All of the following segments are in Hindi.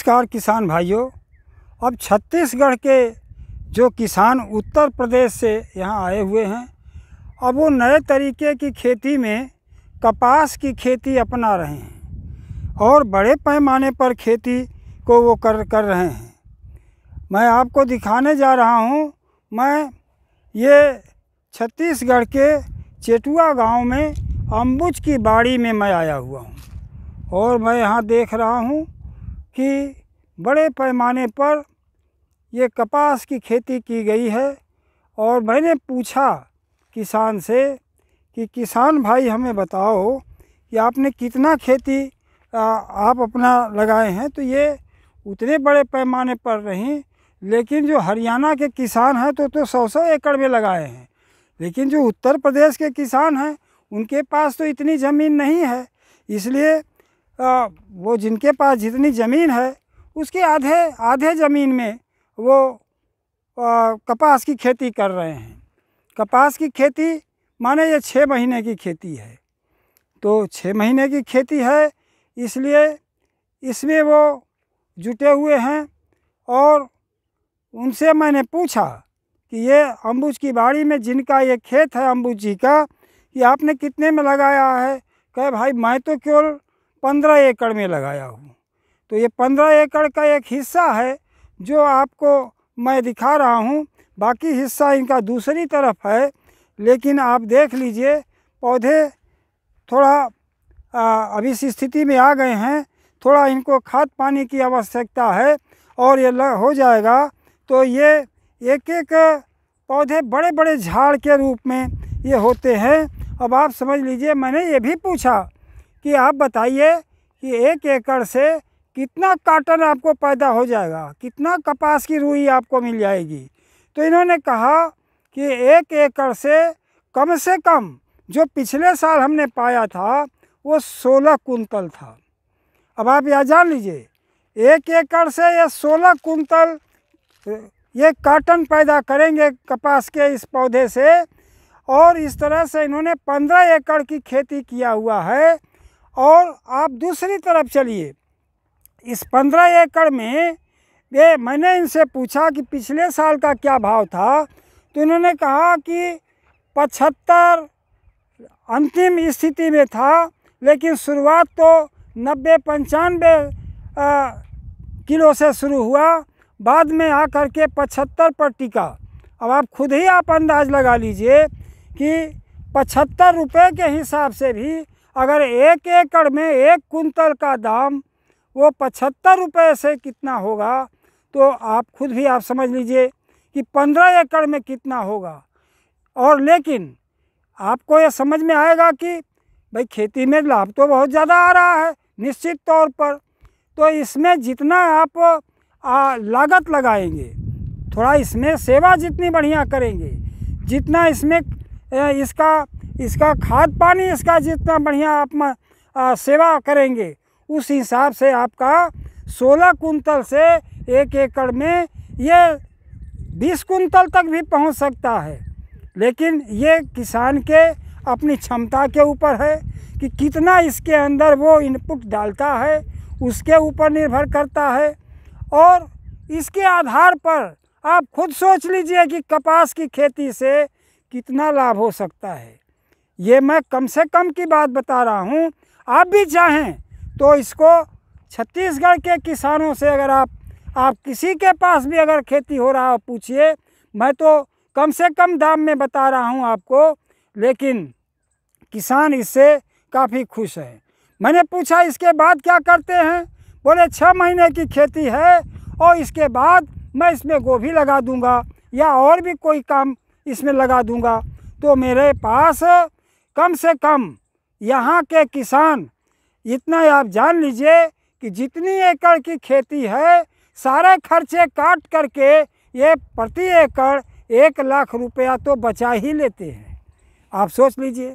नमस्कार किसान भाइयों। अब छत्तीसगढ़ के जो किसान उत्तर प्रदेश से यहाँ आए हुए हैं, अब वो नए तरीके की खेती में कपास की खेती अपना रहे हैं और बड़े पैमाने पर खेती को वो कर रहे हैं। मैं आपको दिखाने जा रहा हूँ। मैं ये छत्तीसगढ़ के चेटुआ गांव में अम्बुज की बाड़ी में मैं आया हुआ हूँ और मैं यहाँ देख रहा हूँ कि बड़े पैमाने पर ये कपास की खेती की गई है। और मैंने पूछा किसान से कि किसान भाई हमें बताओ कि आपने कितना खेती आप अपना लगाए हैं। तो ये उतने बड़े पैमाने पर नहीं, लेकिन जो हरियाणा के किसान हैं तो 100-100 एकड़ में लगाए हैं, लेकिन जो उत्तर प्रदेश के किसान हैं उनके पास तो इतनी ज़मीन नहीं है। इसलिए वो जिनके पास जितनी ज़मीन है उसके आधे ज़मीन में वो कपास की खेती कर रहे हैं। कपास की खेती माने ये 6 महीने की खेती है, तो 6 महीने की खेती है, इसलिए इसमें वो जुटे हुए हैं। और उनसे मैंने पूछा कि ये अम्बुज की बाड़ी में जिनका ये खेत है अम्बुज जी का, कि आपने कितने में लगाया है। कहे भाई मैं तो केवल 15 एकड़ में लगाया हूँ। तो ये 15 एकड़ का एक हिस्सा है जो आपको मैं दिखा रहा हूँ, बाकी हिस्सा इनका दूसरी तरफ है। लेकिन आप देख लीजिए पौधे थोड़ा अभी इस स्थिति में आ गए हैं, थोड़ा इनको खाद पानी की आवश्यकता है और ये हो जाएगा तो ये एक एक पौधे बड़े बड़े झाड़ के रूप में ये होते हैं। अब आप समझ लीजिए, मैंने ये भी पूछा कि आप बताइए कि 1 एकड़ से कितना काटन आपको पैदा हो जाएगा, कितना कपास की रुई आपको मिल जाएगी। तो इन्होंने कहा कि 1 एकड़ से कम जो पिछले साल हमने पाया था वो 16 कुंतल था। अब आप यह जान लीजिए 1 एकड़ से ये 16 कुंतल ये काटन पैदा करेंगे कपास के इस पौधे से। और इस तरह से इन्होंने 15 एकड़ की खेती किया हुआ है। और आप दूसरी तरफ चलिए, इस 15 एकड़ में ये मैंने इनसे पूछा कि पिछले साल का क्या भाव था। तो इन्होंने कहा कि 75 अंतिम स्थिति में था, लेकिन शुरुआत तो 90-95 किलो से शुरू हुआ, बाद में आकर के 75 पर टिका। अब आप खुद ही आप अंदाज़ लगा लीजिए कि 75 रुपये के हिसाब से भी अगर 1 एकड़ में 1 कुंतल का दाम वो 75 रुपये से कितना होगा, तो आप खुद भी आप समझ लीजिए कि 15 एकड़ में कितना होगा। और लेकिन आपको ये समझ में आएगा कि भाई खेती में लाभ तो बहुत ज़्यादा आ रहा है निश्चित तौर पर। तो इसमें जितना आप लागत लगाएंगे, थोड़ा इसमें सेवा जितनी बढ़िया करेंगे, जितना इसमें इसका खाद पानी इसका जितना बढ़िया आप सेवा करेंगे, उस हिसाब से आपका 16 कुंतल से 1 एकड़ में ये 20 कुंतल तक भी पहुंच सकता है। लेकिन ये किसान के अपनी क्षमता के ऊपर है कि कितना इसके अंदर वो इनपुट डालता है, उसके ऊपर निर्भर करता है। और इसके आधार पर आप खुद सोच लीजिए कि कपास की खेती से कितना लाभ हो सकता है। ये मैं कम से कम की बात बता रहा हूँ। आप भी चाहें तो इसको छत्तीसगढ़ के किसानों से अगर आप किसी के पास भी अगर खेती हो रहा हो पूछिए। मैं तो कम से कम दाम में बता रहा हूँ आपको, लेकिन किसान इससे काफ़ी खुश है। मैंने पूछा इसके बाद क्या करते हैं, बोले 6 महीने की खेती है और इसके बाद मैं इसमें गोभी लगा दूंगा या और भी कोई काम इसमें लगा दूंगा। तो मेरे पास कम से कम यहाँ के किसान इतना आप जान लीजिए कि जितनी एकड़ की खेती है सारे खर्चे काट करके ये प्रति एकड़ 1 लाख रुपया तो बचा ही लेते हैं। आप सोच लीजिए।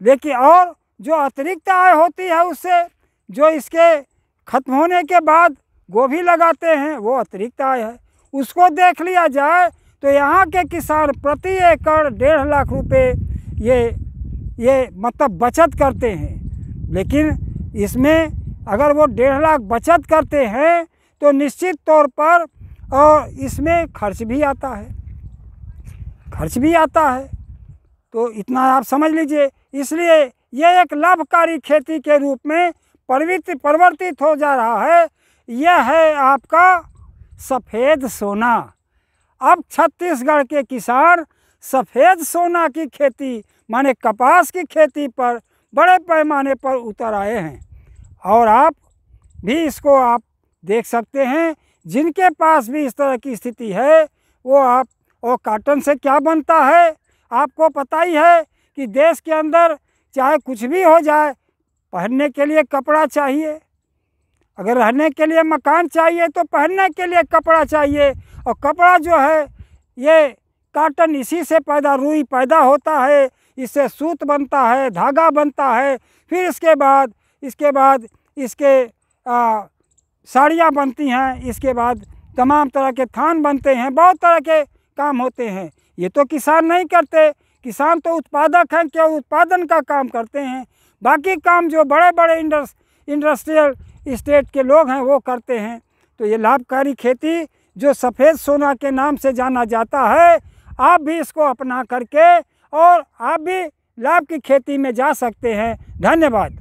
लेकिन और जो अतिरिक्त आय होती है उससे, जो इसके ख़त्म होने के बाद गोभी लगाते हैं, वो अतिरिक्त आय है। उसको देख लिया जाए तो यहाँ के किसान प्रति एकड़ 1.5 लाख रुपये ये मतलब बचत करते हैं। लेकिन इसमें अगर वो 1.5 लाख बचत करते हैं तो निश्चित तौर पर और इसमें खर्च भी आता है, खर्च भी आता है। तो इतना आप समझ लीजिए। इसलिए ये एक लाभकारी खेती के रूप में परिवर्तित हो जा रहा है। यह है आपका सफ़ेद सोना। अब छत्तीसगढ़ के किसान सफ़ेद सोना की खेती माने कपास की खेती पर बड़े पैमाने पर उतर आए हैं। और आप भी इसको आप देख सकते हैं। जिनके पास भी इस तरह की स्थिति है वो आप, और कॉटन से क्या बनता है आपको पता ही है कि देश के अंदर चाहे कुछ भी हो जाए, पहनने के लिए कपड़ा चाहिए, अगर रहने के लिए मकान चाहिए तो पहनने के लिए कपड़ा चाहिए। और कपड़ा जो है ये कॉटन, इसी से रुई पैदा होता है, इससे सूत बनता है, धागा बनता है, फिर इसके बाद इसके साड़ियाँ बनती हैं, इसके बाद तमाम तरह के थान बनते हैं, बहुत तरह के काम होते हैं। ये तो किसान नहीं करते, किसान तो उत्पादक हैं, क्या उत्पादन का काम करते हैं। बाकी काम जो बड़े बड़े इंडस्ट्रियल स्टेट के लोग हैं वो करते हैं। तो ये लाभकारी खेती जो सफ़ेद सोना के नाम से जाना जाता है, आप भी इसको अपना करके और आप भी लाभ की खेती में जा सकते हैं। धन्यवाद।